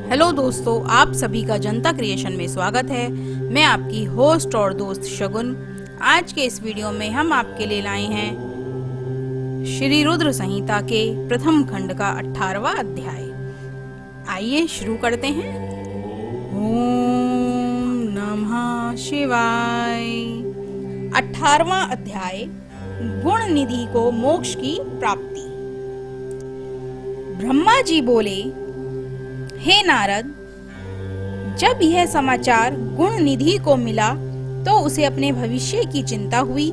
Hello दोस्तों, आप सभी का जनता क्रिएशन में स्वागत है। मैं आपकी होस्ट और दोस्त शगुन। आज के इस वीडियो में हम आपके लिए लाए हैं श्री रुद्र संहिता के प्रथम खंड का 18वां अध्याय। आइए शुरू करते हैं। ओम नमः शिवाय। 18वां अध्याय, गुण निधि को मोक्ष की प्राप्ति। ब्रह्मा जी बोले, हे नारद, जब यह समाचार गुण निधि को मिला तो उसे अपने भविष्य की चिंता हुई।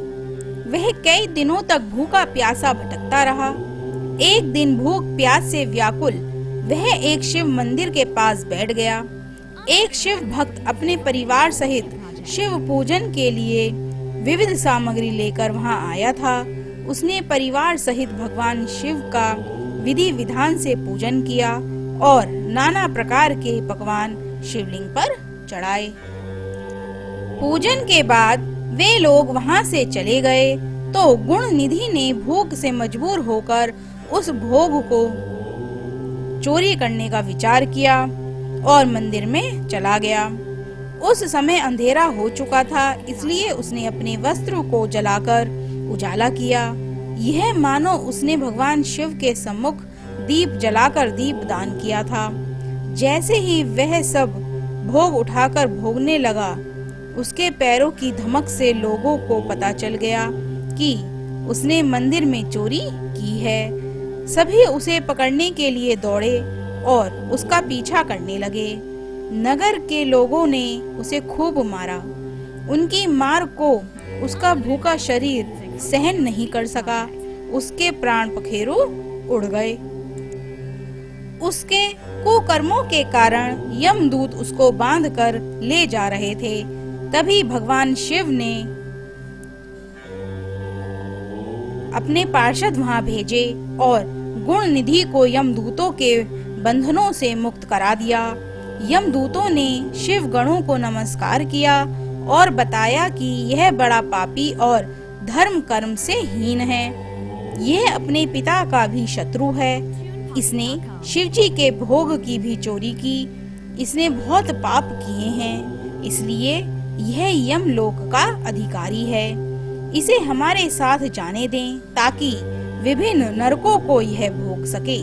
वह कई दिनों तक भूखा प्यासा भटकता रहा। एक दिन भूख प्यास से व्याकुल वह एक शिव मंदिर के पास बैठ गया। एक शिव भक्त अपने परिवार सहित शिव पूजन के लिए विविध सामग्री लेकर वहां आया था। उसने परिवार सहित भगवान शिव का विधि विधान से पूजन किया और नाना प्रकार के पकवान शिवलिंग पर चढ़ाए। पूजन के बाद वे लोग वहां से चले गए तो गुण निधि ने भूख से मजबूर होकर उस भोग को चोरी करने का विचार किया और मंदिर में चला गया। उस समय अंधेरा हो चुका था, इसलिए उसने अपने वस्त्र को जलाकर उजाला किया। यह मानो उसने भगवान शिव के सम्मुख दीप जलाकर दीप दान किया था। जैसे ही वह सब भोग उठाकर भोगने लगा, उसके पैरों की धमक से लोगों को पता चल गया कि उसने मंदिर में चोरी की है। सभी उसे पकड़ने के लिए दौड़े और उसका पीछा करने लगे। नगर के लोगों ने उसे खूब मारा। उनकी मार को उसका भूखा शरीर सहन नहीं कर सका। उसके प्राण पखेरु उड़ गए। उसके कुकर्मों के कारण यमदूत उसको बांधकर ले जा रहे थे। तभी भगवान शिव ने अपने पार्षद वहां भेजे और गुण निधि को यमदूतों के बंधनों से मुक्त करा दिया। यमदूतों ने शिव गणों को नमस्कार किया और बताया कि यह बड़ा पापी और धर्म कर्म से हीन है। यह अपने पिता का भी शत्रु है। इसने शिवजी के भोग की भी चोरी की। इसने बहुत पाप किए हैं, इसलिए यह यमलोक का अधिकारी है। इसे हमारे साथ जाने दें ताकि विभिन्न नरकों को यह भोग सके।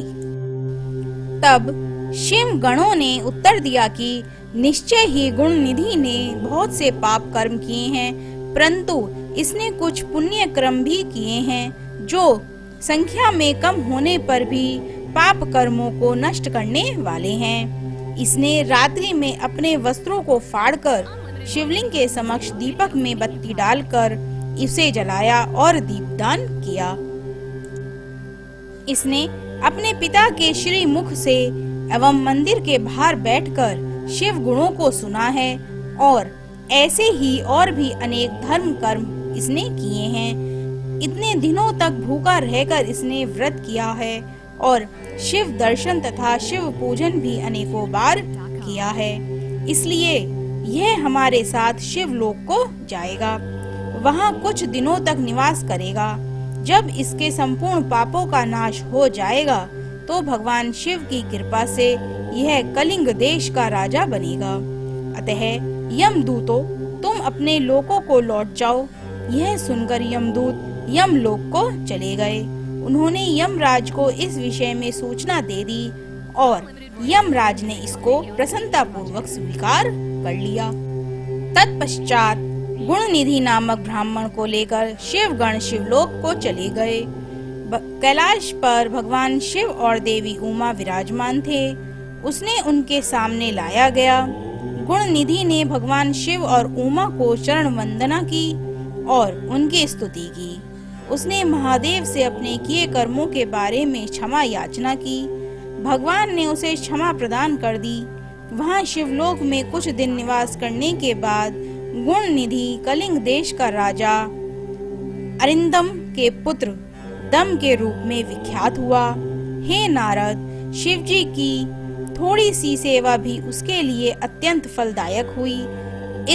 तब शिव गणों ने उत्तर दिया कि निश्चय ही गुण निधि ने बहुत से पाप कर्म किए हैं, परंतु इसने कुछ पुण्य कर्म भी किए हैं जो संख्या में कम होने पर भी पाप कर्मों को नष्ट करने वाले हैं। इसने रात्रि में अपने वस्त्रों को फाड़कर शिवलिंग के समक्ष दीपक में बत्ती डालकर इसे जलाया और दीपदान किया। इसने अपने पिता के श्री मुख से एवं मंदिर के बाहर बैठकर शिव गुणों को सुना है और ऐसे ही और भी अनेक धर्म कर्म इसने किए हैं। इतने दिनों तक भूखा रहकर इसने व्रत किया है और शिव दर्शन तथा शिव पूजन भी अनेकों बार किया है। इसलिए यह हमारे साथ शिवलोक को जाएगा। वहां कुछ दिनों तक निवास करेगा। जब इसके संपूर्ण पापों का नाश हो जाएगा तो भगवान शिव की कृपा से यह कलिंग देश का राजा बनेगा। अतः यमदूतों, तुम अपने लोकों को लौट जाओ। यह सुनकर यमदूत यमलोक को चले गए। उन्होंने यमराज को इस विषय में सूचना दे दी और यमराज ने इसको प्रसन्नता पूर्वक स्वीकार कर लिया। तत्पश्चात गुण निधि नामक ब्राह्मण को लेकर शिवगण शिवलोक को चले गए। कैलाश पर भगवान शिव और देवी उमा विराजमान थे। उसने उनके सामने लाया गया। गुण निधि ने भगवान शिव और उमा को चरण वंदना की और उनकी स्तुति की। उसने महादेव से अपने किए कर्मों के बारे में क्षमा याचना की। भगवान ने उसे क्षमा प्रदान कर दी। वहां शिवलोक में कुछ दिन निवास करने के बाद गुण निधि कलिंग देश का राजा अरिंदम के पुत्र दम के रूप में विख्यात हुआ। हे नारद, शिवजी की थोड़ी सी सेवा भी उसके लिए अत्यंत फलदायक हुई।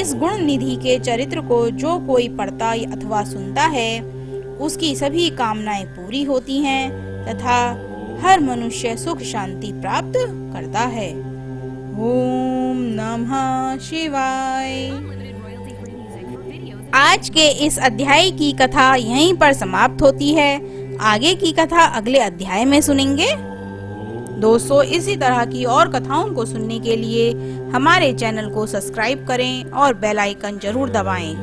इस गुण निधि के चरित्र को जो कोई पढ़ता अथवा सुनता है, उसकी सभी कामनाएं पूरी होती हैं तथा हर मनुष्य सुख शांति प्राप्त करता है। ओम नमः शिवाय। आज के इस अध्याय की कथा यहीं पर समाप्त होती है। आगे की कथा अगले अध्याय में सुनेंगे। दोस्तों, इसी तरह की और कथाओं को सुनने के लिए हमारे चैनल को सब्सक्राइब करें और बेल आइकन जरूर दबाएं।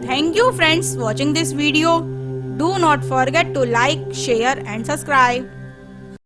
Thank you friends watching this video. Do not forget to like, share and subscribe.